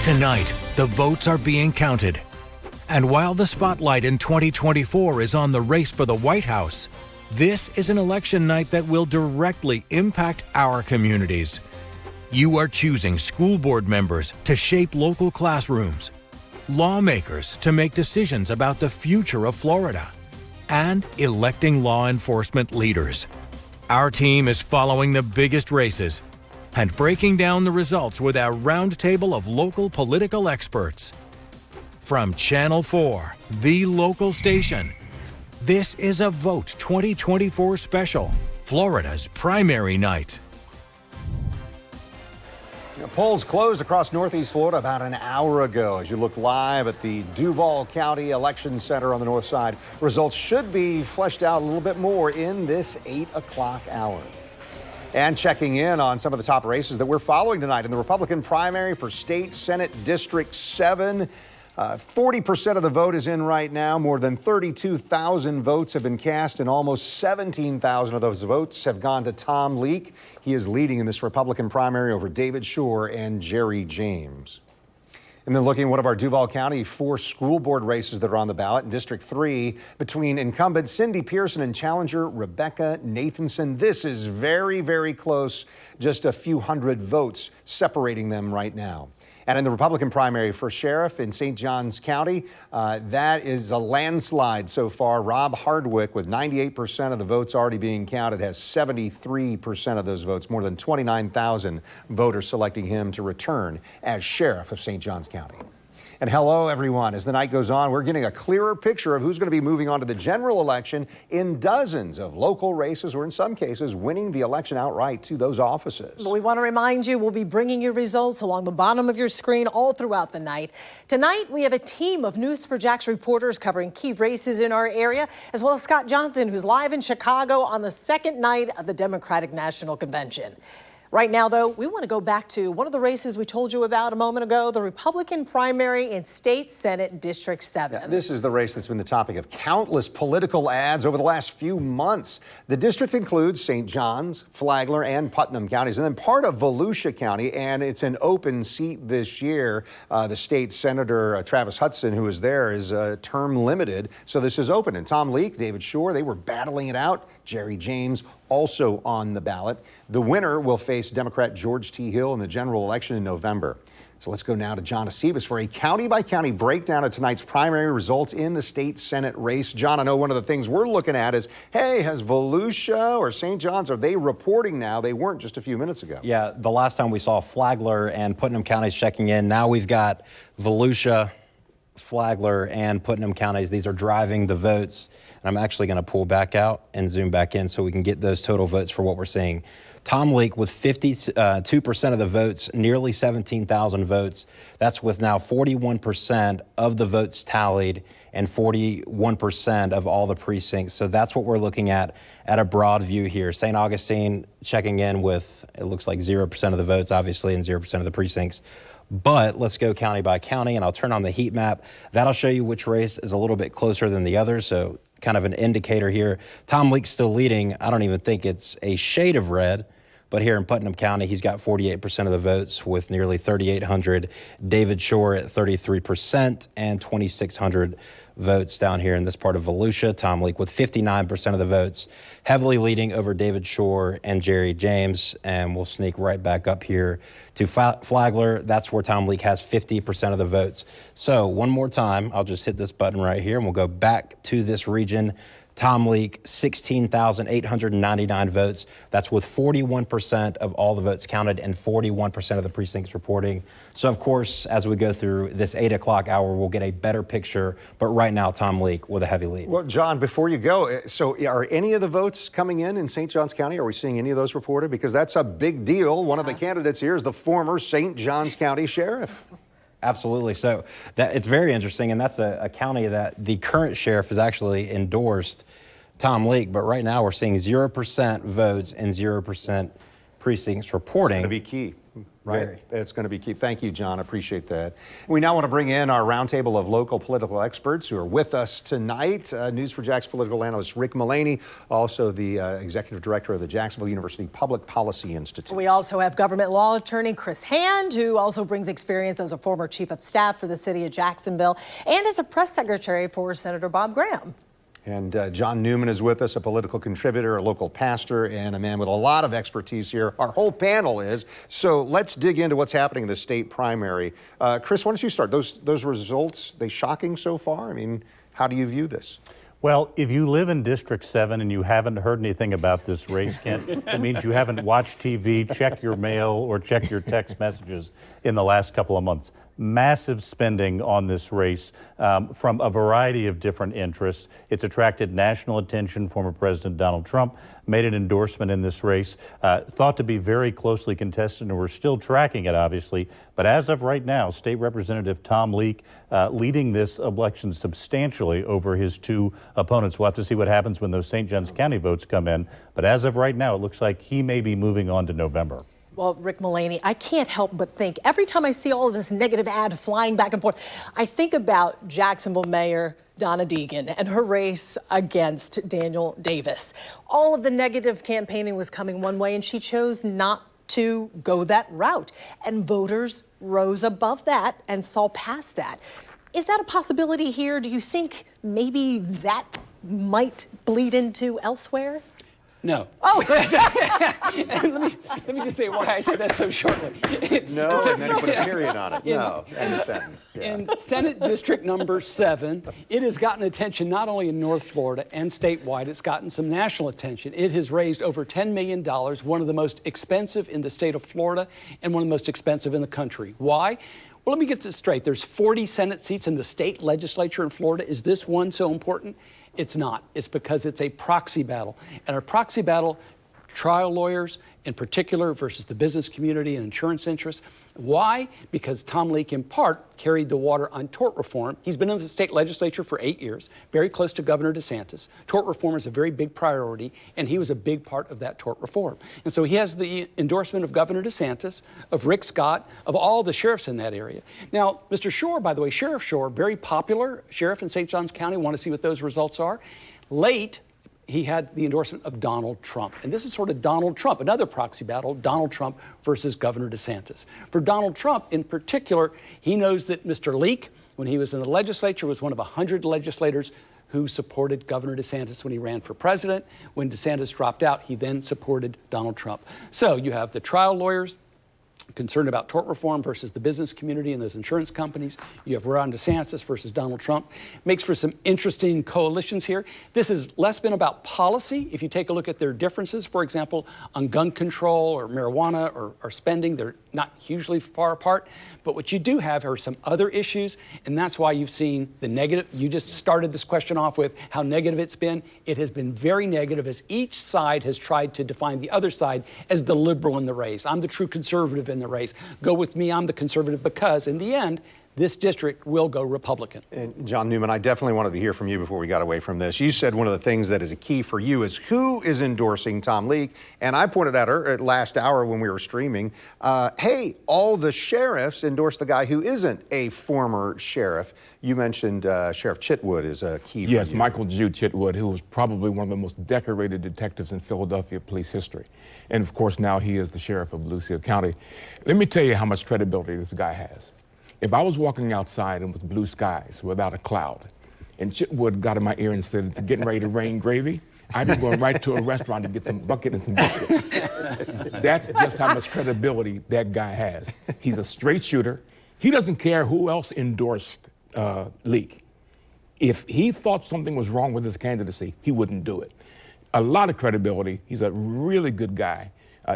Tonight, the votes are being counted. And while the spotlight in 2024 is on the race for the White House, this is an election night that will directly impact our communities. You are choosing school board members to shape local classrooms, lawmakers to make decisions about the future of Florida, and electing law enforcement leaders. Our team is following the biggest races and breaking down the results with our roundtable of local political experts. From Channel 4, the local station, this is a Vote 2024 special, Florida's primary night. Polls closed across Northeast Florida about an hour ago. As you look live at the Duval County Election Center on the north side, results should be fleshed out a little bit more in this 8 o'clock hour. And checking in on some of the top races that we're following tonight in the Republican primary for State Senate District 7. 40% of the vote is in right now. More than 32,000 votes have been cast, and almost 17,000 of those votes have gone to Tom Leake. He is leading in this Republican primary over David Shore and Jerry James. And then looking at one of our Duval County 4 school board races that are on the ballot in District 3 between incumbent Cindy Pearson and challenger Rebecca Nathanson. This is very, very close, just a few hundred votes separating them right now. And in the Republican primary for sheriff in St. Johns County, that is a landslide so far. Rob Hardwick, with 98% of the votes already being counted, has 73% of those votes, more than 29,000 voters selecting him to return as sheriff of St. Johns County. And hello, everyone. As the night goes on, we're getting a clearer picture of who's going to be moving on to the general election in dozens of local races, or in some cases, winning the election outright to those offices. But we want to remind you, we'll be bringing you results along the bottom of your screen all throughout the night. Tonight, we have a team of News4JAX reporters covering key races in our area, as well as Scott Johnson, who's live in Chicago on the second night of the Democratic National Convention. Right now, though, we want to go back to one of the races we told you about a moment ago, the Republican primary in State Senate District 7. Yeah, this is the race that's been the topic of countless political ads over the last few months. The district includes St. Johns, Flagler, and Putnam counties, and then part of Volusia County, and it's an open seat this year. The state senator, Travis Hudson, who is there, is term limited, so this is open. And Tom Leake, David Shore, they were battling it out. Jerry James also on the ballot. The winner will face Democrat George T. Hill in the general election in November. So let's go now to John Acebas for a county-by-county breakdown of tonight's primary results in the state Senate race. John, I know one of the things we're looking at is, hey, has Volusia or St. John's, are they reporting now? They weren't just a few minutes ago. Yeah, the last time we saw Flagler and Putnam counties checking in. Now we've got Volusia, Flagler, and Putnam counties. These are driving the votes. And I'm actually going to pull back out and zoom back in so we can get those total votes for what we're seeing. Tom Leake with 52% of the votes, nearly 17,000 votes. That's with now 41% of the votes tallied and 41% of all the precincts. So that's what we're looking at a broad view here. St. Augustine checking in with, it looks like 0% of the votes, obviously, and 0% of the precincts. But let's go county by county, and I'll turn on the heat map. That'll show you which race is a little bit closer than the others, so kind of an indicator here. Tom Leake's still leading. I don't even think it's a shade of red, but here in Putnam County, he's got 48% of the votes with nearly 3,800. David Shore at 33% and 2,600 votes down here in this part of Volusia. Tom Leake with 59% of the votes, heavily leading over David Shore and Jerry James. And we'll sneak right back up here to Flagler. That's where Tom Leake has 50% of the votes. So one more time, I'll just hit this button right here and we'll go back to this region. Tom Leake, 16,899 votes. That's with 41% of all the votes counted and 41% of the precincts reporting. So, of course, as we go through this 8 o'clock hour, we'll get a better picture. But right now, Tom Leake with a heavy lead. Well, John, before you go, so are any of the votes coming in St. Johns County? Are we seeing any of those reported? Because that's a big deal. One of the candidates here is the former St. Johns County sheriff. Absolutely. So it's very interesting, and that's a county that the current sheriff has actually endorsed Tom Leake, but right now we're seeing 0% votes and 0% precincts reporting. It's going to be key. Right. It's going to be key. Thank you, John. Appreciate that. We now want to bring in our roundtable of local political experts who are with us tonight. News4JAX political analyst Rick Mullaney, also the executive director of the Jacksonville University Public Policy Institute. We also have government law attorney Chris Hand, who also brings experience as a former chief of staff for the city of Jacksonville and as a press secretary for Senator Bob Graham. And John Newman is with us, a political contributor, a local pastor, and a man with a lot of expertise here. Our whole panel is. So let's dig into what's happening in the state primary. Chris, why don't you start? Those results, they shocking so far? I mean, how do you view this? Well, if you live in District 7 and you haven't heard anything about this race, Kent, it means you haven't watched TV, checked your mail, or checked your text messages in the last couple of months. Massive spending on this race from a variety of different interests. It's attracted national attention. Former President Donald Trump made an endorsement in this race, thought to be very closely contested, and we're still tracking it, obviously. But as of right now, State Representative Tom Leek leading this election substantially over his two opponents. We'll have to see what happens when those St. Johns County votes come in. But as of right now, it looks like he may be moving on to November. Well, Rick Mullaney, I can't help but think every time I see all of this negative ad flying back and forth, I think about Jacksonville Mayor Donna Deegan and her race against Daniel Davis. All of the negative campaigning was coming one way, and she chose not to go that route. And voters rose above that and saw past that. Is that a possibility here? Do you think maybe that might bleed into elsewhere? No. Oh. let me just say why I said that so shortly. No, and then you put a period on it. No, end of sentence. Yeah. In Senate District number 7, it has gotten attention not only in North Florida and statewide, it's gotten some national attention. It has raised over $10 million, one of the most expensive in the state of Florida and one of the most expensive in the country. Why? Well, let me get this straight. There's 40 Senate seats in the state legislature in Florida. Is this one so important? It's not. It's because it's a proxy battle. And a proxy battle, trial lawyers in particular versus the business community and insurance interests. Why? Because Tom Leek, in part, carried the water on tort reform. He's been in the state legislature for 8 years, very close to Governor DeSantis. Tort reform is a very big priority, and he was a big part of that tort reform. And so he has the endorsement of Governor DeSantis, of Rick Scott, of all the sheriffs in that area. Now, Mr. Shore, by the way, Sheriff Shore, very popular sheriff in St. Johns County. Want to see what those results are? Late, he had the endorsement of Donald Trump. And this is sort of Donald Trump, another proxy battle, Donald Trump versus Governor DeSantis. For Donald Trump in particular, he knows that Mr. Leek, when he was in the legislature, was one of 100 legislators who supported Governor DeSantis when he ran for president. When DeSantis dropped out, he then supported Donald Trump. So you have the trial lawyers concerned about tort reform versus the business community and those insurance companies. You have Ron DeSantis versus Donald Trump. Makes for some interesting coalitions here. This has less been about policy. If you take a look at their differences, for example, on gun control or marijuana or spending, they're not hugely far apart. But what you do have are some other issues, and that's why you've seen the negative. You just started this question off with how negative it's been. It has been very negative as each side has tried to define the other side as the liberal in the race. I'm the true conservative in the race. Go with me, I'm the conservative, because in the end, this district will go Republican. And John Newman, I definitely wanted to hear from you before we got away from this. You said one of the things that is a key for you is who is endorsing Tom Leek. And I pointed out at last hour when we were streaming, hey, all the sheriffs endorse the guy who isn't a former sheriff. You mentioned Sheriff Chitwood is a key for you. Yes, Michael Jude Chitwood, who was probably one of the most decorated detectives in Philadelphia police history. And of course, now he is the sheriff of Lucille County. Let me tell you how much credibility this guy has. If I was walking outside and with blue skies without a cloud, and Chitwood got in my ear and said, it's getting ready to rain gravy, I'd be going right to a restaurant to get some bucket and some biscuits. That's just how much credibility that guy has. He's a straight shooter. He doesn't care who else endorsed Leek. If he thought something was wrong with his candidacy, he wouldn't do it. A lot of credibility. He's a really good guy,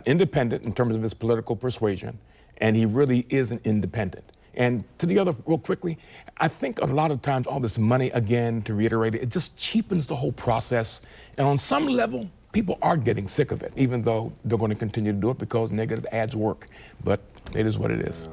independent in terms of his political persuasion, and he really is an independent. And to the other, real quickly, I think a lot of times all this money, again, to reiterate it, it just cheapens the whole process. And on some level, people are getting sick of it, even though they're going to continue to do it because negative ads work. But it is what it is.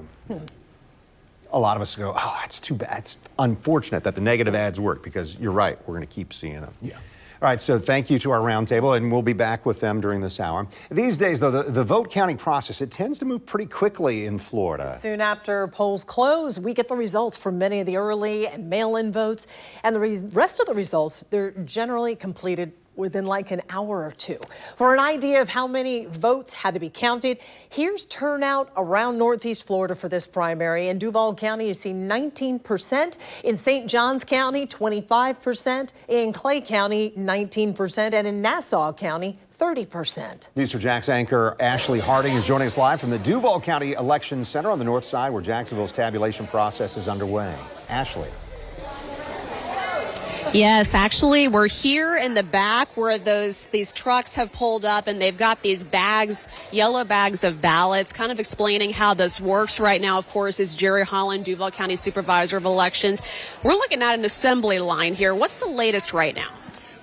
A lot of us go, oh, that's too bad. It's unfortunate that the negative ads work because you're right, we're going to keep seeing them. Yeah. All right, so thank you to our roundtable, and we'll be back with them during this hour. These days, though, the vote counting process, it tends to move pretty quickly in Florida. Soon after polls close, we get the results from many of the early and mail-in votes, and the rest of the results, they're generally completed within like an hour or two. For an idea of how many votes had to be counted, here's turnout around Northeast Florida for this primary. In Duval County, you see 19%. In St. Johns County, 25%. In Clay County, 19%. And in Nassau County, 30%. News4JAX anchor Ashley Harding is joining us live from the Duval County Election Center on the north side, where Jacksonville's tabulation process is underway. Ashley. Yes, actually, we're here in the back where these trucks have pulled up, and they've got these bags, yellow bags of ballots, kind of explaining how this works. Right now, of course, is Jerry Holland, Duval County Supervisor of Elections. We're looking at an assembly line here. What's the latest right now?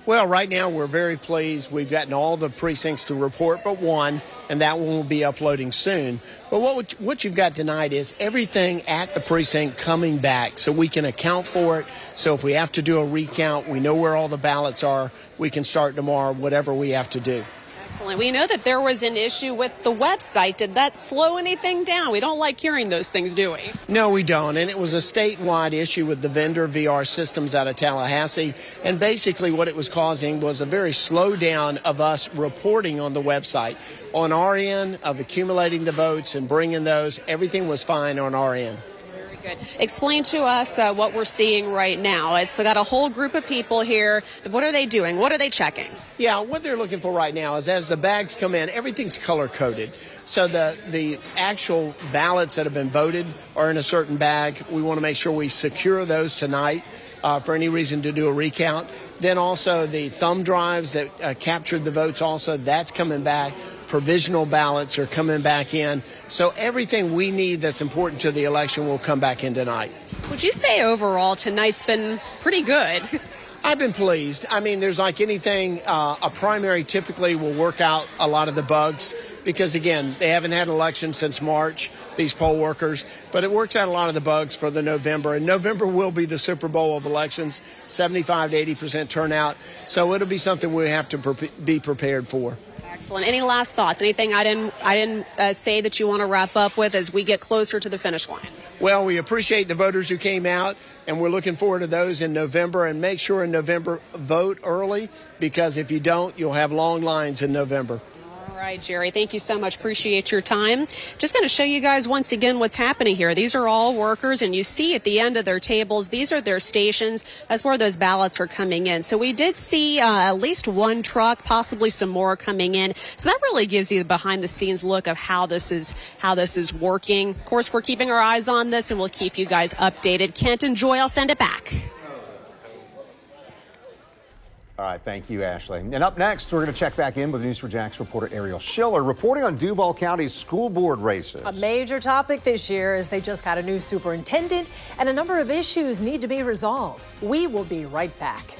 Well, right now we're very pleased. We've gotten all the precincts to report but one, and that one will be uploading soon. But what you've got tonight is everything at the precinct coming back so we can account for it. So if we have to do a recount, we know where all the ballots are. We can start tomorrow, whatever we have to do. Excellent. We know that there was an issue with the website. Did that slow anything down? We don't like hearing those things, do we? No, we don't. And it was a statewide issue with the vendor VR Systems out of Tallahassee. And basically what it was causing was a very slow down of us reporting on the website. On our end of accumulating the votes and bringing those, everything was fine on our end. Good. Explain to us what we're seeing right now. It's got a whole group of people here. What are they doing? What are they checking? Yeah, what they're looking for right now is as the bags come in, everything's color-coded. So the actual ballots that have been voted are in a certain bag. We want to make sure we secure those tonight for any reason to do a recount. Then also the thumb drives that captured the votes also, that's coming back. Provisional ballots are coming back in. So everything we need that's important to the election will come back in tonight. Would you say overall tonight's been pretty good? I've been pleased. I mean, there's like anything, a primary typically will work out a lot of the bugs because, again, they haven't had an election since March, these poll workers, but it works out a lot of the bugs for the November. And November will be the Super Bowl of elections, 75 to 80% turnout. So it'll be something we have to be prepared for. Excellent. Any last thoughts? Anything I didn't say that you want to wrap up with as we get closer to the finish line? Well, we appreciate the voters who came out, and we're looking forward to those in November. And make sure in November, vote early, because if you don't, you'll have long lines in November. All right, Jerry, thank you so much. Appreciate your time. Just going to show you guys once again what's happening here. These are all workers, and you see at the end of their tables, these are their stations. That's where those ballots are coming in. So we did see at least one truck, possibly some more coming in. So that really gives you the behind-the-scenes look of how this is working. Of course, we're keeping our eyes on this, and we'll keep you guys updated. Kent and Joy, I'll send it back. All right, thank you, Ashley. And up next, we're going to check back in with News4JAX reporter Ariel Schiller reporting on Duval County's school board races. A major topic this year is they just got a new superintendent and a number of issues need to be resolved. We will be right back.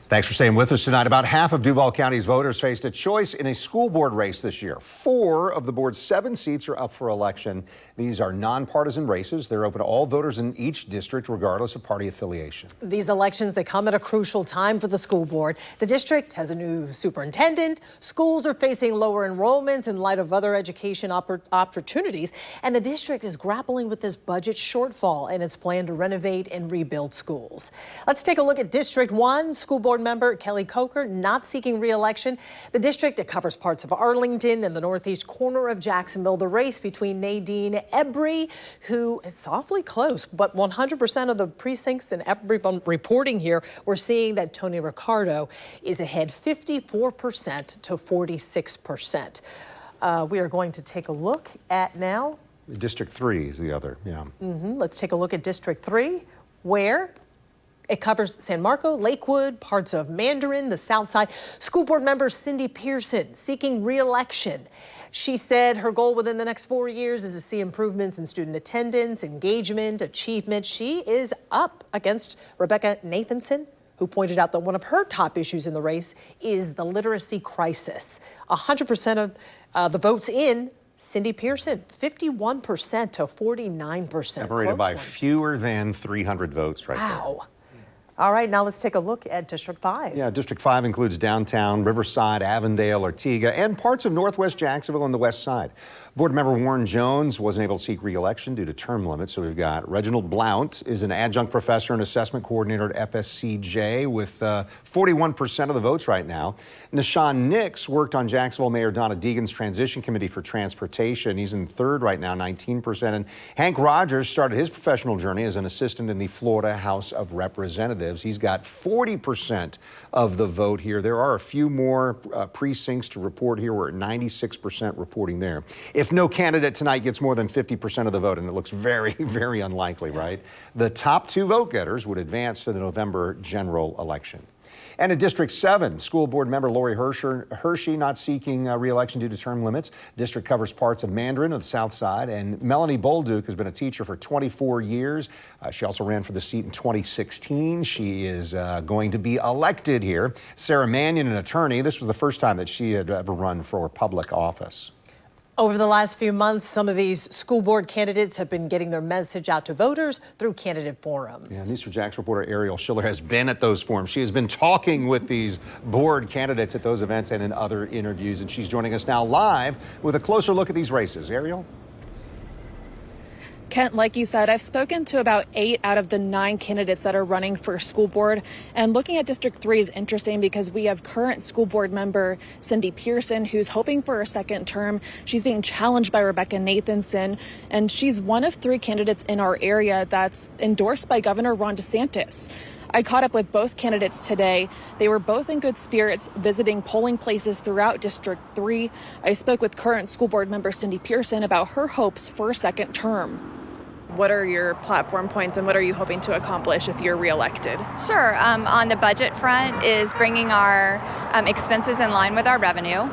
Thanks for staying with us tonight. About half of Duval County's voters faced a choice in a school board race this year. 4 of the board's 7 seats are up for election. These are nonpartisan races. They're open to all voters in each district, regardless of party affiliation. These elections, they come at a crucial time for the school board. The district has a new superintendent. Schools are facing lower enrollments in light of other education opportunities. And the district is grappling with this budget shortfall and its plan to renovate and rebuild schools. Let's take a look at District 1. School board member Kelly Coker not seeking re-election. The district, it covers parts of Arlington and the northeast corner of Jacksonville. The race between Nadine Embry, who it's awfully close, but 100% of the precincts in Embry reporting here, we're seeing that Tony Ricardo is ahead 54% to 46%. We are going to take a look at now. District 3 is the other, yeah. Let's take a look at District 3, where It covers San Marco, Lakewood, parts of Mandarin, the South Side. School board member Cindy Pearson seeking re-election. She said her goal within the next 4 years is to see improvements in student attendance, engagement, achievement. She is up against Rebecca Nathanson, who pointed out that one of her top issues in the race is the literacy crisis. 100% of the votes in, Cindy Pearson, 51% to 49%. Separated by fewer than 300 votes right there. Wow. All right, now let's take a look at District 5. Yeah, District 5 includes downtown, Riverside, Avondale, Ortega, and parts of northwest Jacksonville on the west side. Board member Warren Jones wasn't able to seek re-election due to term limits, so we've got Reginald Blount is an adjunct professor and assessment coordinator at FSCJ with 41% of the votes right now. Nashawn Nix worked on Jacksonville Mayor Donna Deegan's transition committee for transportation. He's in third right now, 19%. And Hank Rogers started his professional journey as an assistant in the Florida House of Representatives. He's got 40% of the vote here. There are a few more precincts to report here. We're at 96% reporting there. If no candidate tonight gets more than 50% of the vote, and it looks very, very unlikely, right? The top two vote getters would advance to the November general election. And in District 7, school board member Lori Hershey not seeking re-election due to term limits. District covers parts of Mandarin on the south side, and Melanie Bolduc has been a teacher for 24 years. She also ran for the seat in 2016. She is going to be elected here. Sarah Mannion, an attorney, this was the first time that she had ever run for public office. Over the last few months, some of these school board candidates have been getting their message out to voters through candidate forums. Yeah, News for Jax reporter Ariel Schiller has been at those forums. She has been talking with these board candidates at those events and in other interviews, and she's joining us now live with a closer look at these races. Ariel? Kent, like you said, I've spoken to about 8 out of the 9 candidates that are running for school board. And looking at District 3 is interesting because we have current school board member Cindy Pearson, who's hoping for a second term. She's being challenged by Rebecca Nathanson, and she's one of 3 candidates in our area that's endorsed by Governor Ron DeSantis. I caught up with both candidates today. They were both in good spirits, visiting polling places throughout District 3. I spoke with current school board member Cindy Pearson about her hopes for a second term. What are your platform points and what are you hoping to accomplish if you're reelected? Sure. On the budget front is bringing our expenses in line with our revenue.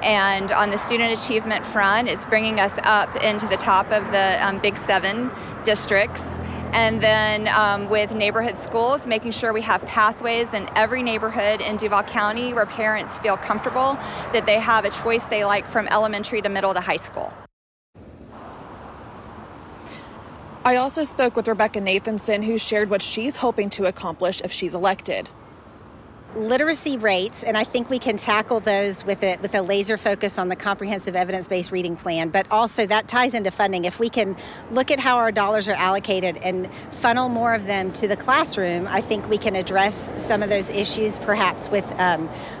And on the student achievement front, it's bringing us up into the top of the Big 7 districts. And then with neighborhood schools, making sure we have pathways in every neighborhood in Duval County where parents feel comfortable that they have a choice they like from elementary to middle to high school. I also spoke with Rebecca Nathanson, who shared what she's hoping to accomplish if she's elected. Literacy rates, and I think we can tackle those with a laser focus on the comprehensive evidence-based reading plan, but also that ties into funding. If we can look at how our dollars are allocated and funnel more of them to the classroom, I think we can address some of those issues, perhaps with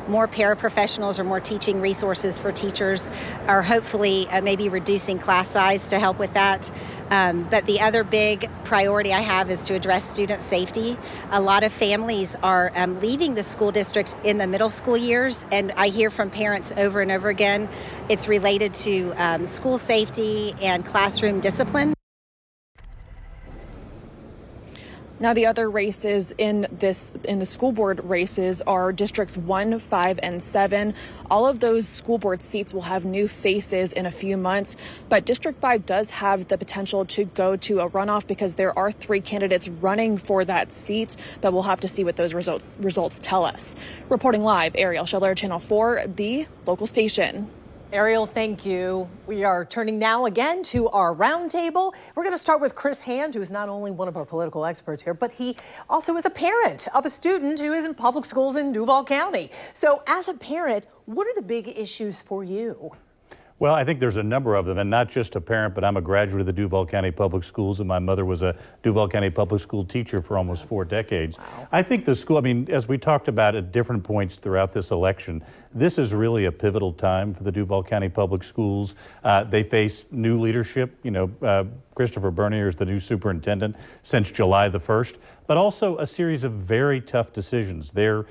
more paraprofessionals or more teaching resources for teachers, or hopefully maybe reducing class size to help with that. But the other big priority I have is to address student safety. A lot of families are leaving the school district in the middle school years, and I hear from parents over and over again it's related to school safety and classroom discipline. Now, the other races in the school board races are districts 1, 5, and 7. All of those school board seats will have new faces in a few months, but District 5 does have the potential to go to a runoff because there are 3 candidates running for that seat, but we'll have to see what those results tell us. Reporting live, Ariel Schiller, Channel 4, the local station. Ariel, thank you. We are turning now again to our roundtable. We're going to start with Chris Hand, who is not only one of our political experts here, but he also is a parent of a student who is in public schools in Duval County. So as a parent, what are the big issues for you? Well, I think there's a number of them, and not just a parent, but I'm a graduate of the Duval County Public Schools, and my mother was a Duval County Public School teacher for almost 4 decades. Wow. I think the school, as we talked about at different points throughout this election, this is really a pivotal time for the Duval County Public Schools. They face new leadership. Christopher Bernier is the new superintendent since July the 1st, but also a series of very tough decisions. They're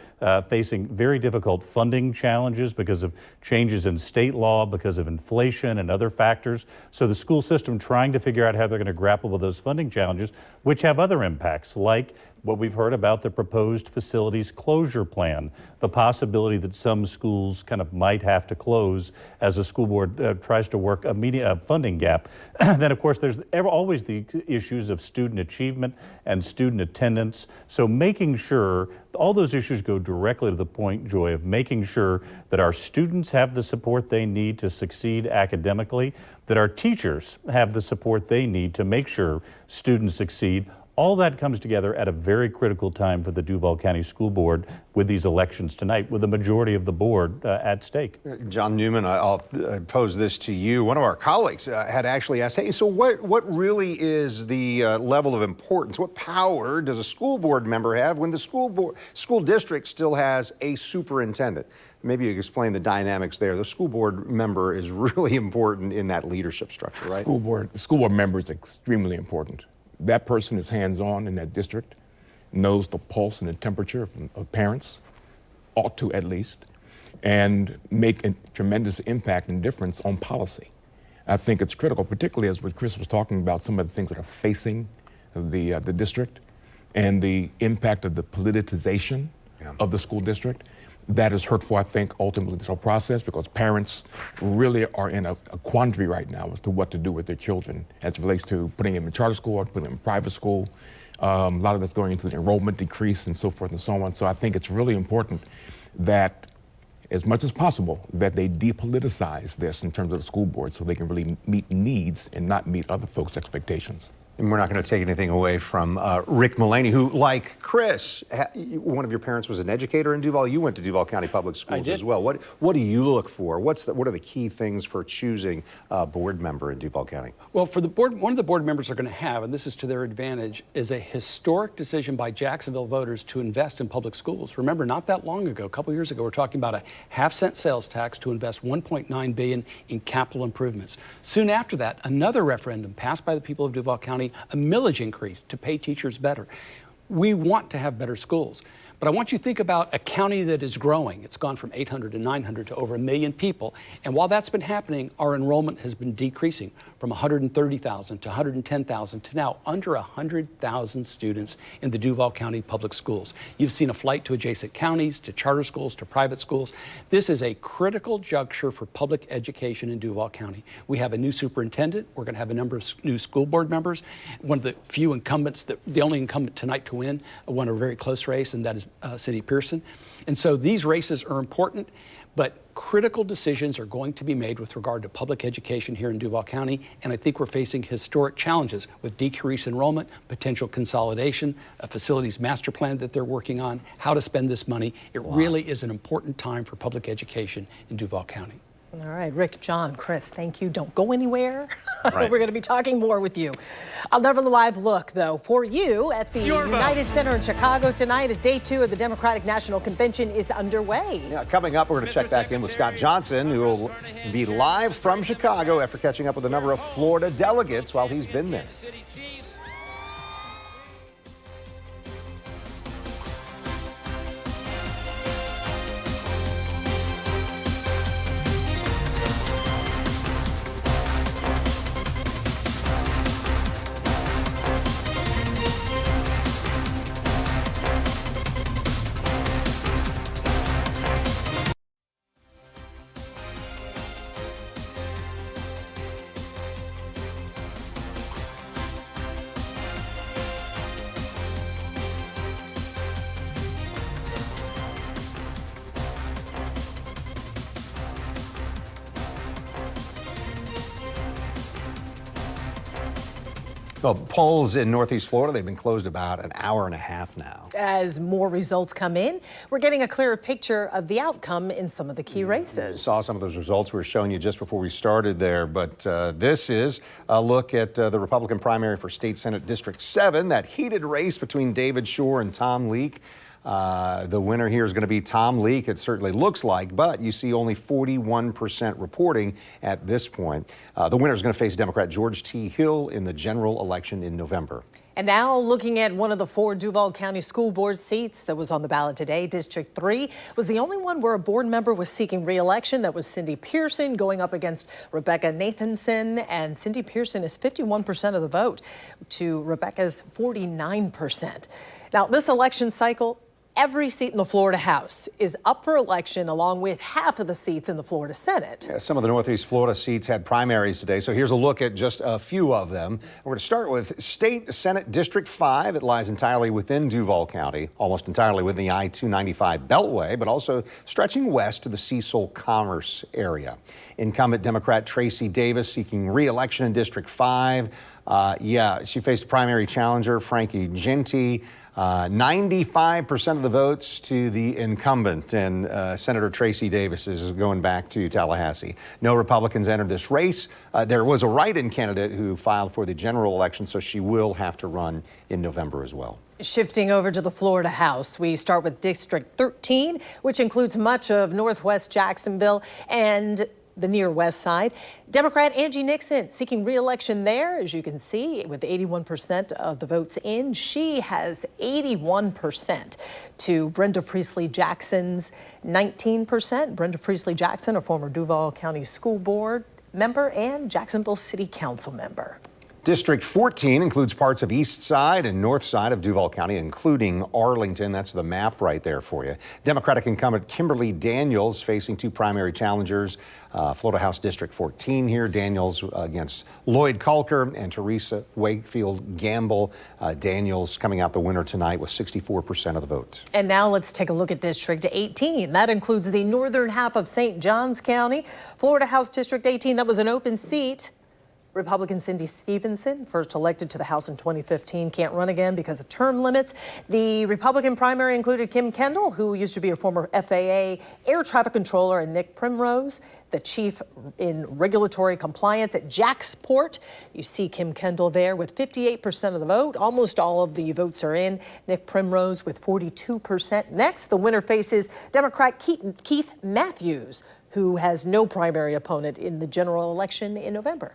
facing very difficult funding challenges because of changes in state law, because of inflation and other factors. So the school system trying to figure out how they're going to grapple with those funding challenges, which have other impacts like what we've heard about the proposed facilities closure plan, the possibility that some schools kind of might have to close as a school board tries to work a funding gap. Then, of course, there's always the issues of student achievement and student attendance. So making sure all those issues go directly to the point, Joy, of making sure that our students have the support they need to succeed academically, that our teachers have the support they need to make sure students succeed. All that comes together at a very critical time for the Duval County School Board with these elections tonight, with the majority of the board at stake. John Newman, I'll pose this to you. One of our colleagues had actually asked, hey, so what really is the level of importance? What power does a school board member have when the school district still has a superintendent? Maybe you could explain the dynamics there. The school board member is really important in that leadership structure, right? The school board member is extremely important. That person is hands-on in that district, knows the pulse and the temperature of parents, ought to at least, and make a tremendous impact and difference on policy. I think it's critical, particularly as what Chris was talking about, some of the things that are facing the district and the impact of the politicization of the school district. That is hurtful, I think, ultimately this whole process, because parents really are in a quandary right now as to what to do with their children as it relates to putting them in charter school or putting them in private school. A lot of that's going into the enrollment decrease and so forth and so on. So I think it's really important that, as much as possible, that they depoliticize this in terms of the school board so they can really meet needs and not meet other folks' expectations. And we're not going to take anything away from Rick Mullaney, who, like Chris, one of your parents was an educator in Duval. You went to Duval County Public Schools as well. What do you look for? What are the key things for choosing a board member in Duval County? Well, for the board, one of the board members are going to have, and this is to their advantage, is a historic decision by Jacksonville voters to invest in public schools. Remember, not that long ago, a couple years ago, we're talking about a half-cent sales tax to invest $1.9 billion in capital improvements. Soon after that, another referendum passed by the people of Duval County, a millage increase to pay teachers better. We want to have better schools. But I want you to think about a county that is growing. It's gone from 800 to 900 to over 1 million people. And while that's been happening, our enrollment has been decreasing from 130,000 to 110,000 to now under 100,000 students in the Duval County public schools. You've seen a flight to adjacent counties, to charter schools, to private schools. This is a critical juncture for public education in Duval County. We have a new superintendent. We're going to have a number of new school board members. One of the few incumbents, the only incumbent tonight to win, won a very close race, and that is Cindy Pearson. And so these races are important, but critical decisions are going to be made with regard to public education here in Duval County. And I think we're facing historic challenges with decreased enrollment, potential consolidation, a facilities master plan that they're working on, how to spend this money. It really is an important time for public education in Duval County. All right, Rick, John, Chris, thank you. Don't go anywhere. Right. We're going to be talking more with you. I'll never live look, though, for you at the United Center in Chicago tonight as day 2 of the Democratic National Convention is underway. Yeah, coming up, we're going to check back in with Scott Johnson, who will be live from Chicago after catching up with a number of Florida delegates while he's been there. Well, polls in Northeast Florida, they've been closed about an hour and a half now. As more results come in, we're getting a clearer picture of the outcome in some of the key races. We saw some of those results we were showing you just before we started there, but this is a look at the Republican primary for State Senate District 7, that heated race between David Shore and Tom Leake. The winner here is going to be Tom Leake, it certainly looks like, but you see only 41% reporting at this point. The winner is going to face Democrat George T. Hill in the general election in November. And now looking at one of the 4 Duval County School Board seats that was on the ballot today, District 3 was the only one where a board member was seeking re-election. That was Cindy Pearson going up against Rebecca Nathanson. And Cindy Pearson is 51% of the vote to Rebecca's 49%. Now, this election cycle, every seat in the Florida House is up for election, along with half of the seats in the Florida Senate. Yeah, some of the Northeast Florida seats had primaries today, so here's a look at just a few of them. We're going to start with State Senate District 5. It lies entirely within Duval County, almost entirely within the I-295 Beltway, but also stretching west to the Cecil Commerce area. Incumbent Democrat Tracy Davis seeking re-election in District 5. She faced a primary challenger, Frankie Genti. 95% of the votes to the incumbent, and Senator Tracy Davis is going back to Tallahassee. No Republicans entered this race. There was a write-in candidate who filed for the general election, so she will have to run in November as well. Shifting over to the Florida House, we start with District 13, which includes much of northwest Jacksonville and the near west side. Democrat Angie Nixon seeking re-election there, as you can see, with 81% of the votes in. She has 81% to Brenda Priestley Jackson's 19%. Brenda Priestley Jackson, a former Duval County School Board member and Jacksonville City Council member. District 14 includes parts of east side and north side of Duval County, including Arlington. That's the map right there for you. Democratic incumbent Kimberly Daniels facing 2 primary challengers. Florida House District 14 here. Daniels against Lloyd Culker and Teresa Wakefield Gamble. Daniels coming out the winner tonight with 64% of the vote. And now let's take a look at District 18. That includes the northern half of St. Johns County. Florida House District 18, that was an open seat. Republican Cindy Stevenson, first elected to the House in 2015, can't run again because of term limits. The Republican primary included Kim Kendall, who used to be a former FAA air traffic controller, and Nick Primrose, the chief in regulatory compliance at Jacksport. You see Kim Kendall there with 58% of the vote. Almost all of the votes are in. Nick Primrose with 42%. Next, the winner faces Democrat Keith Matthews, who has no primary opponent in the general election in November.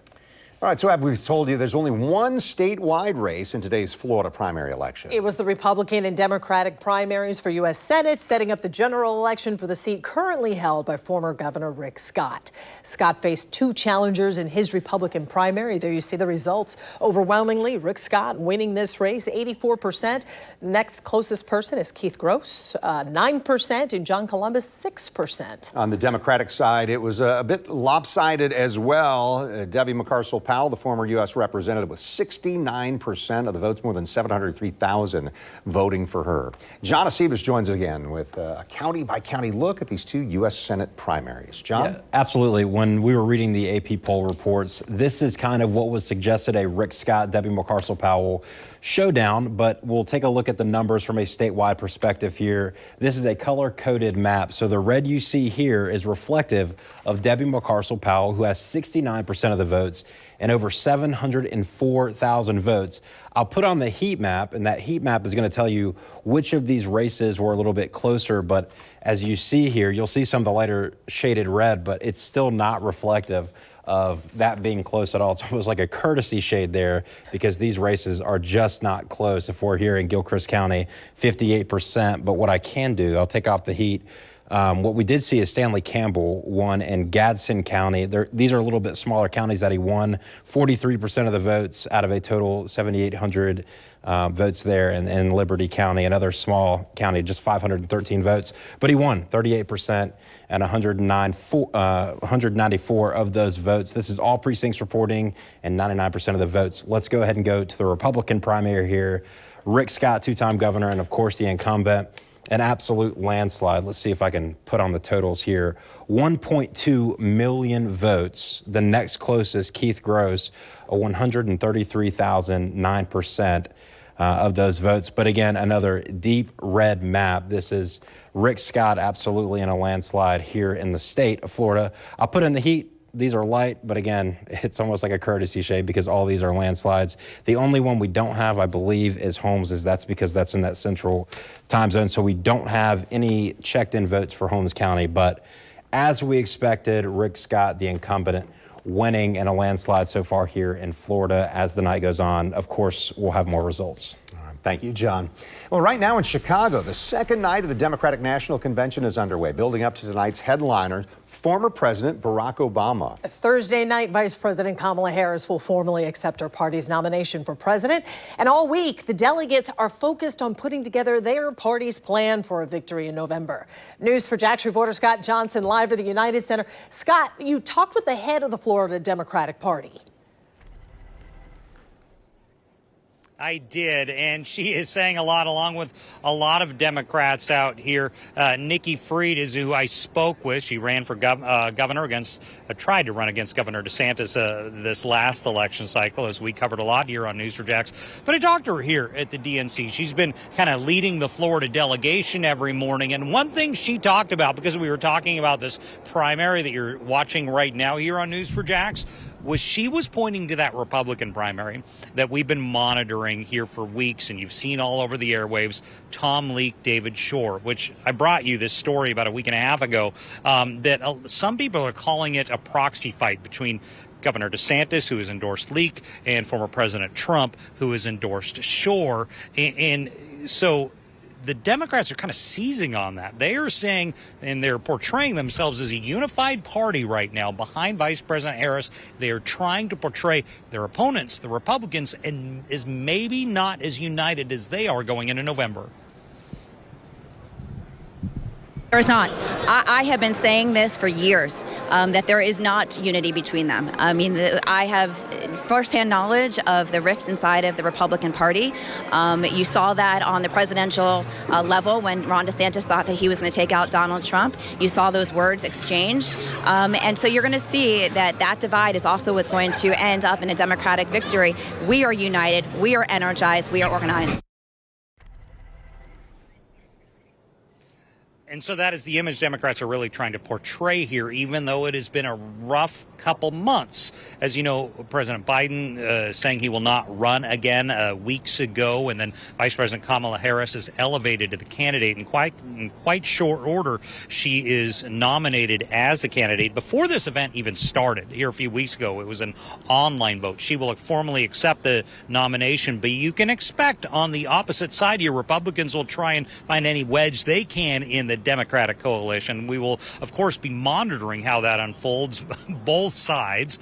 All right, so as we've told you, there's only one statewide race in today's Florida primary election. It was the Republican and Democratic primaries for U.S. Senate, setting up the general election for the seat currently held by former Governor Rick Scott. Scott faced 2 challengers in his Republican primary. There you see the results. Overwhelmingly, Rick Scott winning this race, 84%. Next closest person is Keith Gross, 9%, and John Columbus, 6%. On the Democratic side, it was a bit lopsided as well. Debbie McCarcel Powell, the former U.S. representative, with 69% of the votes, more than 703,000 voting for her. John Acebas joins again with a county-by-county look at these 2 U.S. Senate primaries. John? Yeah, absolutely. When we were reading the AP poll reports, this is kind of what was suggested, a Rick Scott, Debbie McCarcel Powell showdown, but we'll take a look at the numbers from a statewide perspective here. This is a color-coded map, so the red you see here is reflective of Debbie McCarcel Powell, who has 69% of the votes and over 704,000 votes. I'll put on the heat map, and that heat map is going to tell you which of these races were a little bit closer, but as you see here, you'll see some of the lighter shaded red, but it's still not reflective of that being close at all. It's almost like a courtesy shade there because these races are just not close. If we're here in Gilchrist County, 58%, but what I can do, I'll take off the heat. What we did see is Stanley Campbell won in Gadsden County. These are a little bit smaller counties that he won. 43% of the votes out of a total 7,800 votes there in Liberty County, another small county, just 513 votes. But he won 38% and 194 of those votes. This is all precincts reporting and 99% of the votes. Let's go ahead and go to the Republican primary here. Rick Scott, 2-time governor, and of course the incumbent. An absolute landslide. Let's see if I can put on the totals here. 1.2 million votes. The next closest, Keith Gross, 133,009% of those votes. But again, another deep red map. This is Rick Scott absolutely in a landslide here in the state of Florida. I'll put in the heat. These are light, but again, it's almost like a courtesy shade because all these are landslides. The only one we don't have, I believe, is Holmes. That's because that's in that central time zone. So we don't have any checked in votes for Holmes County. But as we expected, Rick Scott, the incumbent, winning in a landslide so far here in Florida. As the night goes on, of course, we'll have more results. Thank you, John. Well, right now in Chicago, the second night of the Democratic National Convention is underway. Building up to tonight's headliner, former President Barack Obama. Thursday night, Vice President Kamala Harris will formally accept her party's nomination for president. And all week, the delegates are focused on putting together their party's plan for a victory in November. News4JAX reporter Scott Johnson live at the United Center. Scott, you talked with the head of the Florida Democratic Party. I did, and she is saying a lot, along with a lot of Democrats out here. Nikki Fried is who I spoke with. She ran for governor tried to run against Governor DeSantis this last election cycle, as we covered a lot here on News4JAX. But I talked to her here at the DNC. She's been kind of leading the Florida delegation every morning, and one thing she talked about, because we were talking about this primary that you're watching right now here on News4JAX, was she was pointing to that Republican primary that we've been monitoring here for weeks, and you've seen all over the airwaves, Tom Leak, David Shore, which I brought you this story about a week and a half ago, that some people are calling it a proxy fight between Governor DeSantis, who has endorsed Leak, and former President Trump, who has endorsed Shore. And so the Democrats are kind of seizing on that. They are saying, and they're portraying themselves as a unified party right now behind Vice President Harris. They are trying to portray their opponents, the Republicans, and is maybe not as united as they are going into November. There's not. I have been saying this for years, that there is not unity between them. I mean, I have firsthand knowledge of the rifts inside of the Republican Party. You saw that on the presidential level when Ron DeSantis thought that he was going to take out Donald Trump. You saw those words exchanged. And so you're going to see that divide is also what's going to end up in a Democratic victory. We are united. We are energized. We are organized. And so that is the image Democrats are really trying to portray here, even though it has been a rough couple months. As you know, President Biden saying he will not run again weeks ago, and then Vice President Kamala Harris is elevated to the candidate in quite short order. She is nominated as a candidate. Before this event even started, here a few weeks ago, it was an online vote. She will formally accept the nomination, but you can expect on the opposite side here, Republicans will try and find any wedge they can in the Democratic coalition. We will, of course, be monitoring how that unfolds, both sides,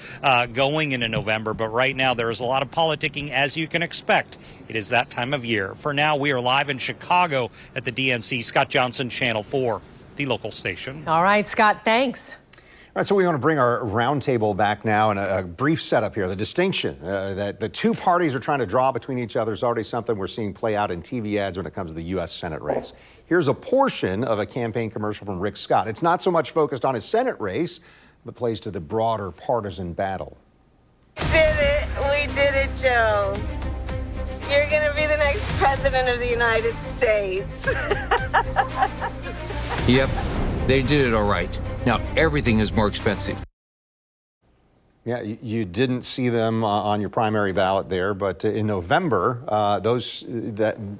going into November. But right now, there is a lot of politicking, as you can expect. It is that time of year. For now, we are live in Chicago at the DNC. Scott Johnson, Channel 4, the local station. All right, Scott, thanks. All right, so we want to bring our roundtable back now, and a brief setup here. The distinction that the two parties are trying to draw between each other is already something we're seeing play out in TV ads when it comes to the U.S. Senate race. Here's a portion of a campaign commercial from Rick Scott. It's not so much focused on his Senate race, but plays to the broader partisan battle. Did it. We did it, Joe. You're going to be the next president of the United States. Yep, they did it all right. Now everything is more expensive. Yeah, you didn't see them on your primary ballot there, but in November,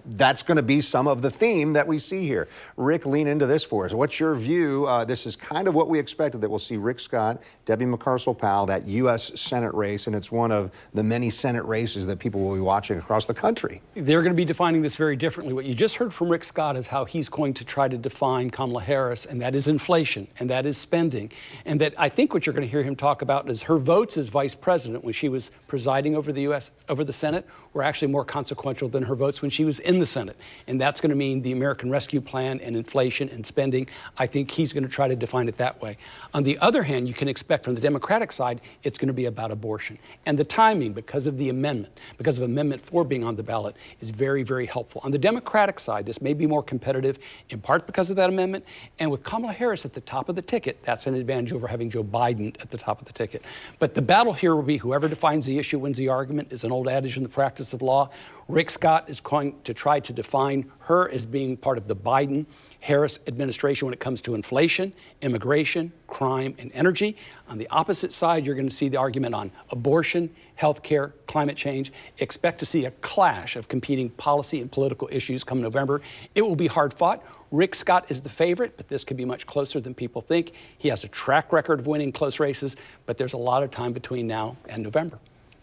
that's going to be some of the theme that we see here. Rick, lean into this for us. What's your view? This is kind of what we expected, that we'll see Rick Scott, Debbie McCarcel-Powell, that U.S. Senate race, and it's one of the many Senate races that people will be watching across the country. They're going to be defining this very differently. What you just heard from Rick Scott is how he's going to try to define Kamala Harris, and that is inflation, and that is spending, and that I think what you're going to hear him talk about is her votes as vice president when she was presiding over the Senate were actually more consequential than her votes when she was in the Senate. And that's going to mean the American Rescue Plan and inflation and spending. I think he's going to try to define it that way. On the other hand, you can expect from the Democratic side, it's going to be about abortion. And the timing, because of the amendment, because of Amendment 4 being on the ballot, is very, very helpful. On the Democratic side, this may be more competitive, in part because of that amendment. And with Kamala Harris at the top of the ticket, that's an advantage over having Joe Biden at the top of the ticket. But the battle here will be whoever defines the issue wins the argument, is an old adage in the practice of law. Rick Scott is going to try to define her as being part of the Biden-Harris administration when it comes to inflation, immigration, crime, and energy. On the opposite side, you're going to see the argument on abortion, health care, climate change. Expect to see a clash of competing policy and political issues come November. It will be hard fought. Rick Scott is the favorite, but this could be much closer than people think. He has a track record of winning close races, but there's a lot of time between now and November.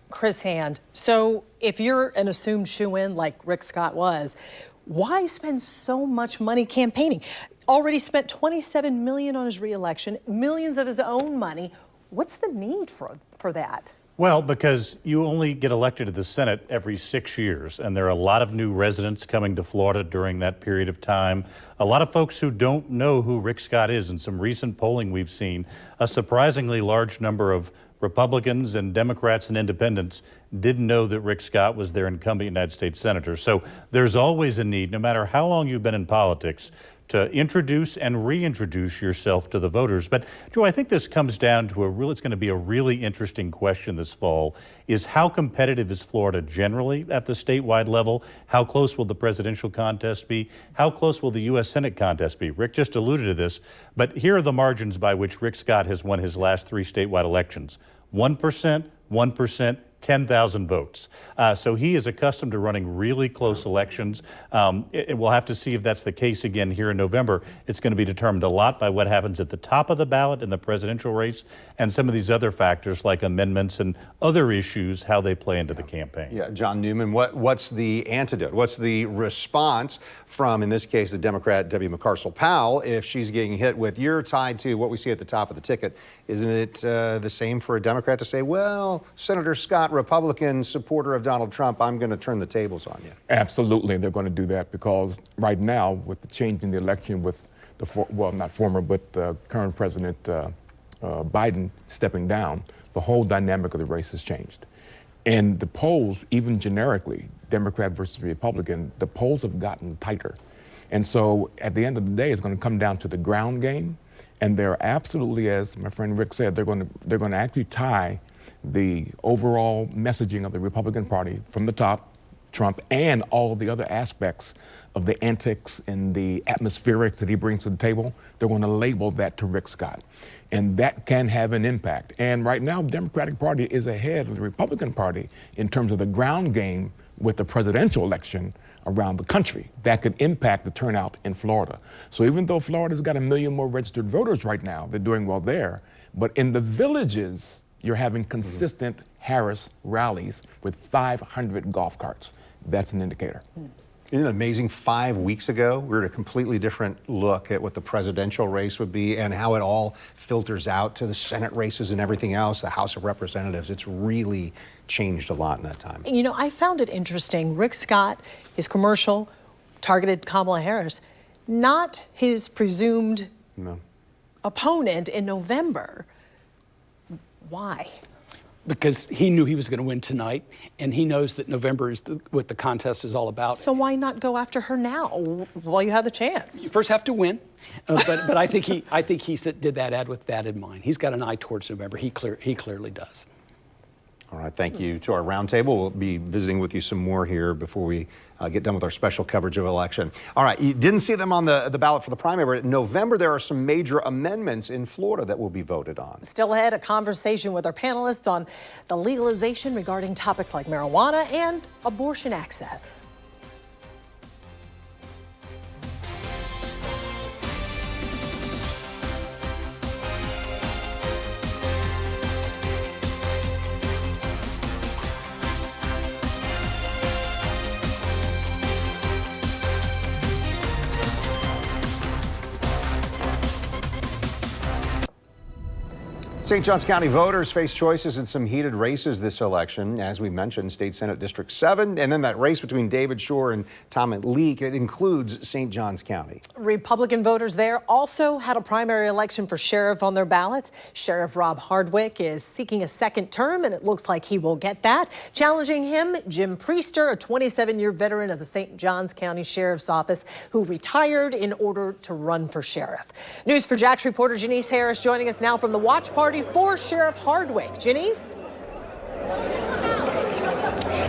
Chris Hand, so if you're an assumed shoo-in like Rick Scott was, why spend so much money campaigning? Already spent $27 million on his reelection, millions of his own money. What's the need for that? Well, because you only get elected to the Senate every 6 years, and there are a lot of new residents coming to Florida during that period of time. A lot of folks who don't know who Rick Scott is. In some recent polling we've seen, a surprisingly large number of Republicans and Democrats and independents didn't know that Rick Scott was their incumbent United States Senator. So there's always a need, no matter how long you've been in politics, to introduce and reintroduce yourself to the voters. But Joe, I think this comes down to it's going to be a really interesting question this fall, is how competitive is Florida generally at the statewide level? How close will the presidential contest be? How close will the U.S. Senate contest be? Rick just alluded to this, but here are the margins by which Rick Scott has won his last 3 statewide elections. 1%, 1%, 10,000 votes. So he is accustomed to running really close elections. We'll have to see if that's the case again here in November. It's going to be determined a lot by what happens at the top of the ballot in the presidential race and some of these other factors like amendments and other issues, how they play into the campaign. Yeah, John Newman, what's the antidote? What's the response from, in this case, the Democrat Debbie McCarcel-Powell, if she's getting hit with, you're tied to what we see at the top of the ticket? Isn't it the same for a Democrat to say, well, Senator Scott, Republican supporter of Donald Trump, I'm going to turn the tables on you? Absolutely, they're going to do that because right now, with the change in the election with not former, but current President Biden stepping down, the whole dynamic of the race has changed. And the polls, even generically, Democrat versus Republican, the polls have gotten tighter. And so at the end of the day, it's going to come down to the ground game. And they're absolutely, as my friend Rick said, they're going to actually tie the overall messaging of the Republican Party from the top, Trump, and all of the other aspects of the antics and the atmospherics that he brings to the table. They're going to label that to Rick Scott. And that can have an impact. And right now, the Democratic Party is ahead of the Republican Party in terms of the ground game with the presidential election around the country. That could impact the turnout in Florida. So even though Florida's got 1 million more registered voters right now, they're doing well there. But in the villages, you're having consistent Harris rallies with 500 golf carts. That's an indicator. Isn't it amazing? 5 weeks ago, we were at a completely different look at what the presidential race would be and how it all filters out to the Senate races and everything else, the House of Representatives. It's really changed a lot in that time. You know, I found it interesting. Rick Scott, his commercial, targeted Kamala Harris, not his presumed opponent in November. Why? Because he knew he was going to win tonight, and he knows that November is what the contest is all about. So why not go after her now while you have the chance? You first have to win, but I think he did that ad with that in mind. He's got an eye towards November. He clearly does. All right, thank you to our roundtable. We'll be visiting with you some more here before we get done with our special coverage of election. All right, you didn't see them on the ballot for the primary, but in November there are some major amendments in Florida that will be voted on. Still ahead, a conversation with our panelists on the legalization regarding topics like marijuana and abortion access. St. Johns County voters face choices in some heated races this election. As we mentioned, State Senate District 7, and then that race between David Shore and Tom Leake. It includes St. Johns County. Republican voters there also had a primary election for sheriff on their ballots. Sheriff Rob Hardwick is seeking a second term, and it looks like he will get that. Challenging him, Jim Priester, a 27-year veteran of the St. Johns County Sheriff's Office, who retired in order to run for sheriff. News4JAX reporter Janice Harris joining us now from the watch party for Sheriff Hardwick. Janice?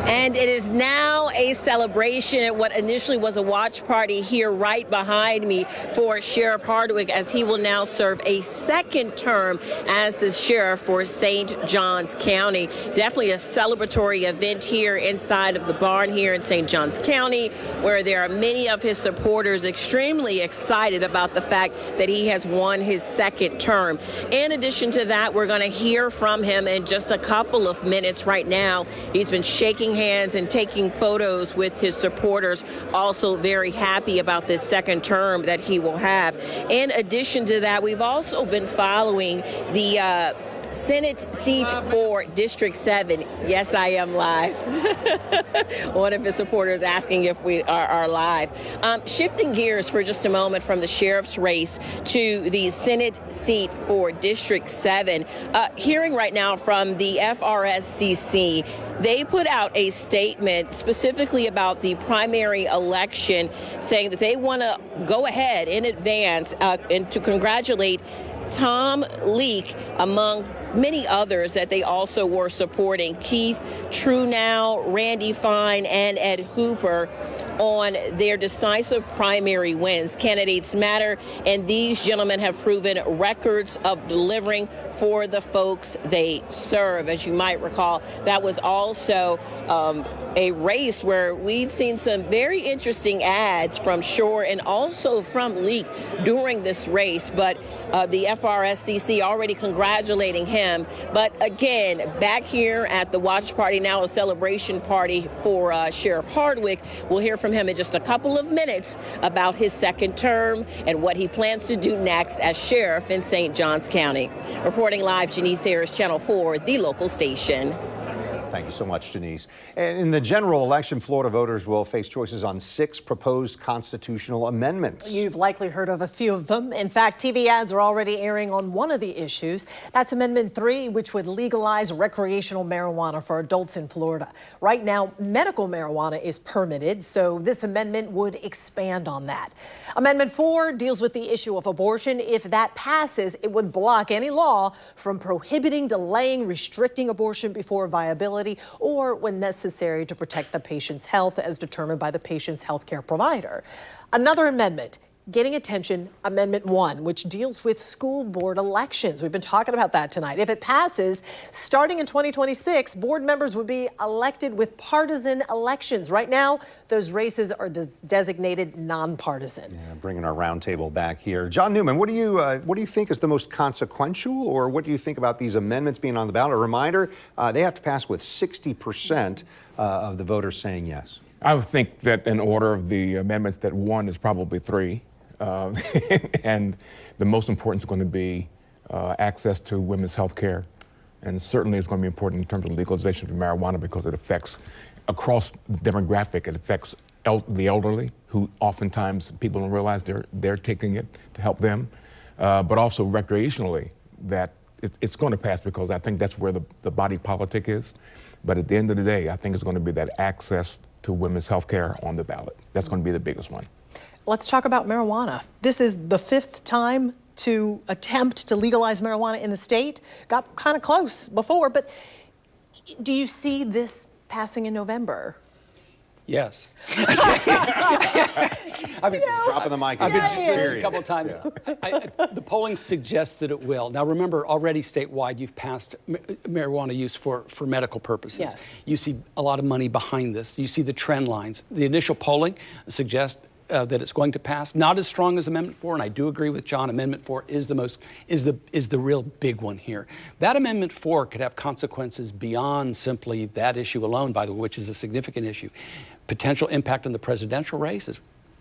And it is now a celebration at what initially was a watch party here right behind me for Sheriff Hardwick, as he will now serve a second term as the sheriff for St. Johns County. Definitely a celebratory event here inside of the barn here in St. Johns County, where there are many of his supporters extremely excited about the fact that he has won his second term. In addition to that, we're going to hear from him in just a couple of minutes. Right now, he's been shaking hands and taking photos with his supporters, also very happy about this second term that he will have. In addition to that, we've also been following the Senate seat for District 7. Yes, I am live. One of his supporters asking if we are live. Shifting gears for just a moment from the sheriff's race to the Senate seat for District 7. Hearing right now from the FRSCC, they put out a statement specifically about the primary election, saying that they want to go ahead in advance and to congratulate Tom Leak, among many others that they also were supporting, Keith Truenow, Randy Fine, and Ed Hooper, on their decisive primary wins. Candidates matter, and these gentlemen have proven records of delivering for the folks they serve. As you might recall, that was also a race where we'd seen some very interesting ads from Shore and also from Leak during this race, but the FRSCC already congratulating him. But again, back here at the watch party, now a celebration party for Sheriff Hardwick. We'll hear from him in just a couple of minutes about his second term and what he plans to do next as sheriff in St. Johns County. Reporting live, Janice Harris, Channel 4, the local station. Thank you so much, Janice. In the general election, Florida voters will face choices on 6 proposed constitutional amendments. You've likely heard of a few of them. In fact, TV ads are already airing on one of the issues. That's Amendment 3, which would legalize recreational marijuana for adults in Florida. Right now, medical marijuana is permitted, so this amendment would expand on that. Amendment 4 deals with the issue of abortion. If that passes, it would block any law from prohibiting, delaying, restricting abortion before viability, or when necessary to protect the patient's health as determined by the patient's healthcare provider. Another amendment getting attention, Amendment 1, which deals with school board elections. We've been talking about that tonight. If it passes, starting in 2026, board members would be elected with partisan elections. Right now, those races are designated nonpartisan. Yeah, bringing our roundtable back here. John Newman, what do you think is the most consequential, or what do you think about these amendments being on the ballot? A reminder, they have to pass with 60% of the voters saying yes. I would think that in order of the amendments, that 1 is probably 3. And the most important is going to be access to women's health care. And certainly it's going to be important in terms of legalization of marijuana, because it affects across the demographic. It affects the elderly, who oftentimes people don't realize they're taking it to help them. But also recreationally, that it's going to pass, because I think that's where the body politic is. But at the end of the day, I think it's going to be that access to women's health care on the ballot. That's going to be the biggest one. Let's talk about marijuana. This is the 5th time to attempt to legalize marijuana in the state. Got kind of close before, but do you see this passing in November? Yes. I've been dropping the mic. I've been doing this a couple of times. Yeah. The polling suggests that it will. Now, remember, already statewide, you've passed marijuana use for medical purposes. Yes. You see a lot of money behind this. You see the trend lines. The initial polling suggests that it's going to pass. Not as strong as Amendment 4, and I do agree with John. Amendment 4 is the real big one here. That Amendment 4 could have consequences beyond simply that issue alone, by the way, which is a significant issue. Potential impact on the presidential race.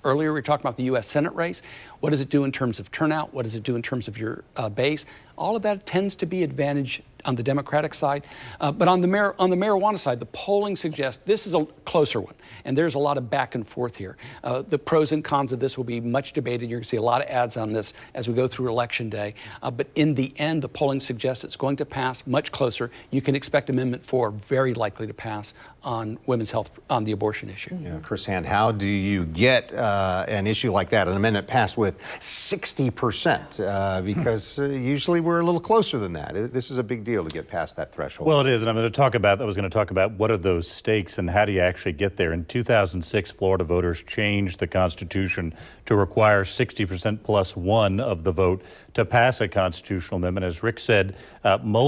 Earlier, we were talking about the U.S. Senate race. What does it do in terms of turnout? What does it do in terms of your base? All of that tends to be advantage on the Democratic side. But on the marijuana side, the polling suggests this is a closer one. And there's a lot of back and forth here. The pros and cons of this will be much debated. You're going to see a lot of ads on this as we go through Election Day. But in the end, the polling suggests it's going to pass much closer. You can expect Amendment 4 very likely to pass on women's health, on the abortion issue. Yeah, Chris Hand, how do you get an issue like that, an amendment passed with 60%? Because usually we're a little closer than that. This is a big deal. deal to get past that threshold. Well, it is, and I was going to talk about what are those stakes and how do you actually get there. In 2006, Florida voters changed the Constitution to require 60% plus one of the vote to pass a constitutional amendment. As Rick said,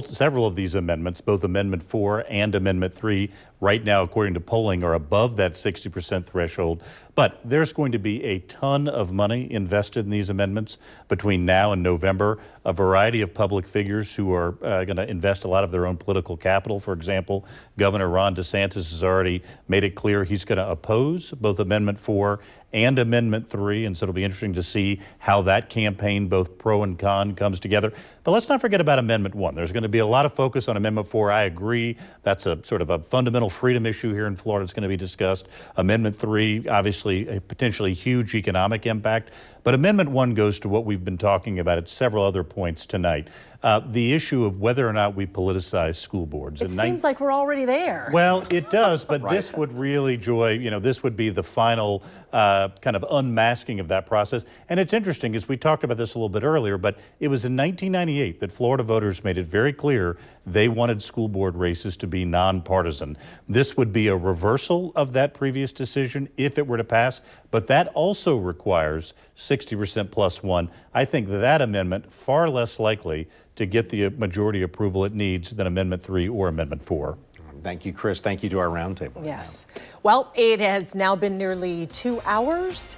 several of these amendments, both Amendment 4 and Amendment 3, right now, according to polling, are above that 60% threshold. But there's going to be a ton of money invested in these amendments between now and November. A variety of public figures who are going to invest a lot of their own political capital. For example, Governor Ron DeSantis has already made it clear he's going to oppose both Amendment 4 and Amendment 3, and so it'll be interesting to see how that campaign, both pro and con, comes together. But let's not forget about Amendment 1. There's going to be a lot of focus on Amendment 4. I agree. That's a sort of a fundamental freedom issue here in Florida. It's going to be discussed. Amendment 3, obviously a potentially huge economic impact. But Amendment 1 goes to what we've been talking about at several other points tonight. The issue of whether or not we politicize school boards. It seems like we're already there. Well, it does, but this would really, Joy, this would be the final kind of unmasking of that process. And it's interesting, as we talked about this a little bit earlier, but it was in 1998 that Florida voters made it very clear they wanted school board races to be nonpartisan. This would be a reversal of that previous decision if it were to pass, but that also requires 60% plus one. I think that amendment far less likely to get the majority approval it needs than Amendment 3 or Amendment 4. Thank you, Chris. Thank you to our roundtable. Yes. Well, it has now been nearly 2 hours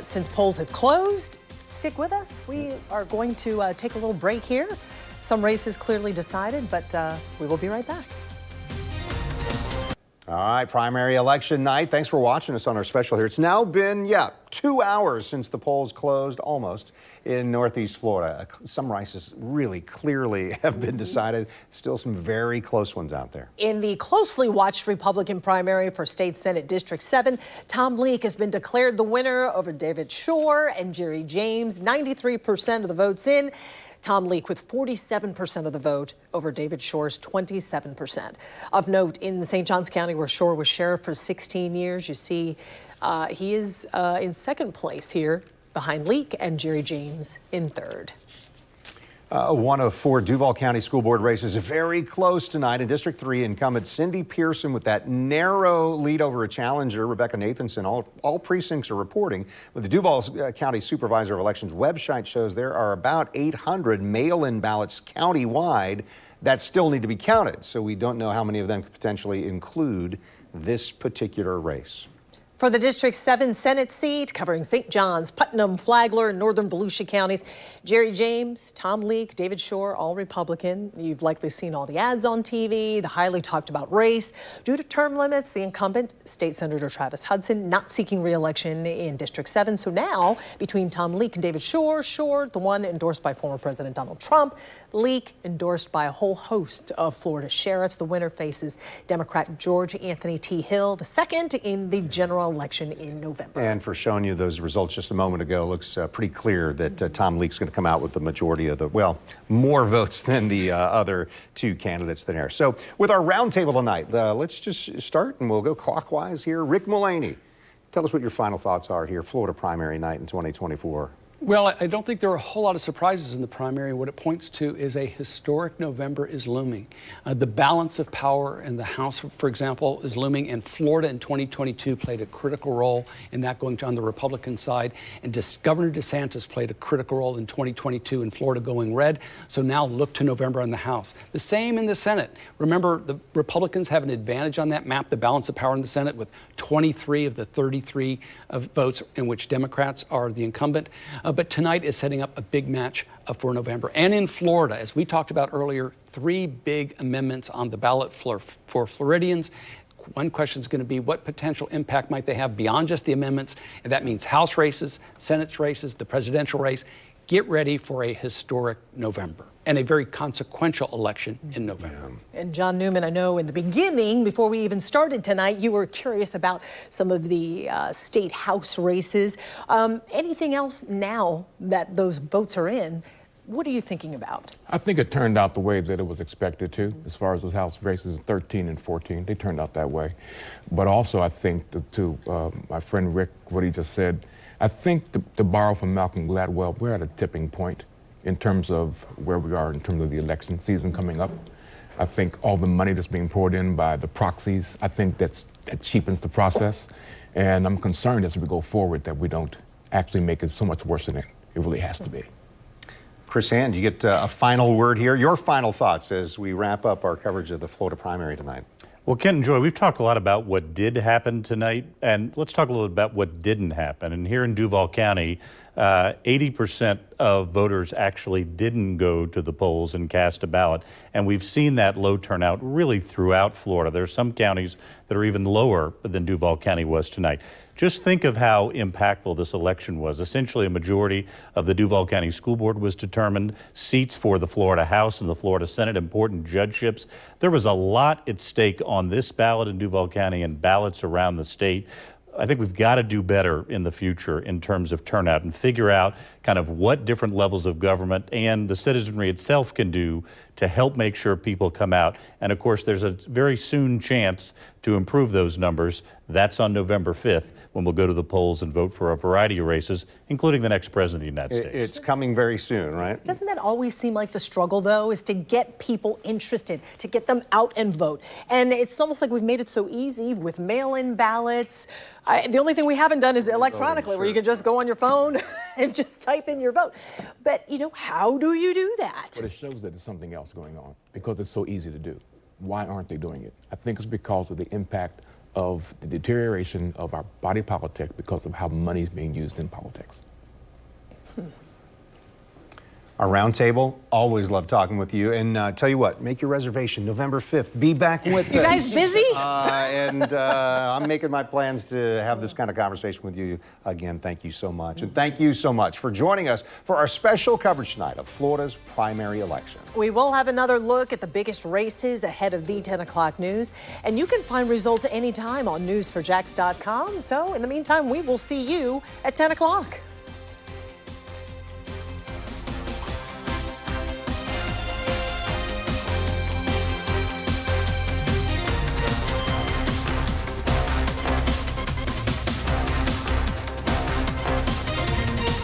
since polls have closed. Stick with us. We are going to take a little break here. Some races clearly decided, but we will be right back. All right, primary election night. Thanks for watching us on our special here. It's now been, 2 hours since the polls closed, almost, in Northeast Florida. Some races really clearly have been decided. Still some very close ones out there. In the closely watched Republican primary for State Senate District 7, Tom Leek has been declared the winner over David Shore and Jerry James. 93% of the votes in. Tom Leek with 47% of the vote over David Shore's 27%. Of note, in St. Johns County, where Shore was sheriff for 16 years, you see he is in second place here behind Leek and Jerry James in third. One of 4 Duval County School Board races very close tonight. In District 3, incumbent Cindy Pearson with that narrow lead over a challenger, Rebecca Nathanson. All precincts are reporting. But the Duval County Supervisor of Elections website shows there are about 800 mail-in ballots countywide that still need to be counted. So we don't know how many of them could potentially include this particular race. For the District 7 Senate seat, covering St. Johns, Putnam, Flagler, and northern Volusia counties, Jerry James, Tom Leek, David Shore, all Republican. You've likely seen all the ads on TV, the highly talked about race. Due to term limits, the incumbent, State Senator Travis Hudson, not seeking re-election in District 7. So now, between Tom Leek and David Shore, the one endorsed by former President Donald Trump, Leek endorsed by a whole host of Florida sheriffs. The winner faces Democrat George Anthony T. Hill, the second in the general election in November. And for showing you those results just a moment ago, looks pretty clear that Tom Leek's going to come out with the majority of more votes than the other 2 candidates there. So with our roundtable tonight, let's just start and we'll go clockwise here. Rick Mullaney, tell us what your final thoughts are here, Florida primary night in 2024. Well, I don't think there are a whole lot of surprises in the primary. What it points to is a historic November is looming. The balance of power in the House, for example, is looming, and Florida in 2022 played a critical role in that going on the Republican side. And Governor DeSantis played a critical role in 2022 in Florida going red. So now look to November in the House. The same in the Senate. Remember, the Republicans have an advantage on that map, the balance of power in the Senate, with 23 of the 33 votes in which Democrats are the incumbent. But tonight is setting up a big match for November. And in Florida, as we talked about earlier, 3 big amendments on the ballot for Floridians. One question is going to be what potential impact might they have beyond just the amendments? And that means House races, Senate races, the presidential race. Get ready for a historic November and a very consequential election in November. And John Newman, I know in the beginning, before we even started tonight, you were curious about some of the state House races. Anything else now that those votes are in? What are you thinking about? I think it turned out the way that it was expected to, as far as those House races in 13 and 14. They turned out that way. But also, I think, to my friend Rick, what he just said, I think to borrow from Malcolm Gladwell, we're at a tipping point in terms of where we are in terms of the election season coming up. I think all the money that's being poured in by the proxies, I think that cheapens the process. And I'm concerned as we go forward that we don't actually make it so much worse than it really has to be. Chris Hand, you get a final word here. Your final thoughts as we wrap up our coverage of the Florida primary tonight. Well, Ken and Joy, we've talked a lot about what did happen tonight, and let's talk a little about what didn't happen. And here in Duval County, 80% of voters actually didn't go to the polls and cast a ballot. And we've seen that low turnout really throughout Florida. There are some counties that are even lower than Duval County was tonight. Just think of how impactful this election was. Essentially, a majority of the Duval County School Board was determined, seats for the Florida House and the Florida Senate, important judgeships. There was a lot at stake on this ballot in Duval County and ballots around the state. I think we've got to do better in the future in terms of turnout and figure out kind of what different levels of government and the citizenry itself can do to help make sure people come out. And of course, there's a very soon chance to improve those numbers. That's on November 5th when we'll go to the polls and vote for a variety of races, including the next president of the United States. It's coming very soon, right? Doesn't that always seem like the struggle, though, is to get people interested, to get them out and vote? And it's almost like we've made it so easy with mail-in ballots. The only thing we haven't done is electronically, where you can just go on your phone and just type in your vote. But, you know, how do you do that? But it shows that there's something else going on because it's so easy to do. Why aren't they doing it? I think it's because of the impact of the deterioration of our body politic because of how money is being used in politics. Our roundtable, always love talking with you. And tell you what, make your reservation November 5th. Be back with us. You guys busy? I'm making my plans to have this kind of conversation with you again. Thank you so much. And thank you so much for joining us for our special coverage tonight of Florida's primary election. We will have another look at the biggest races ahead of the 10 o'clock news. And you can find results anytime on news4jax.com. So in the meantime, we will see you at 10 o'clock.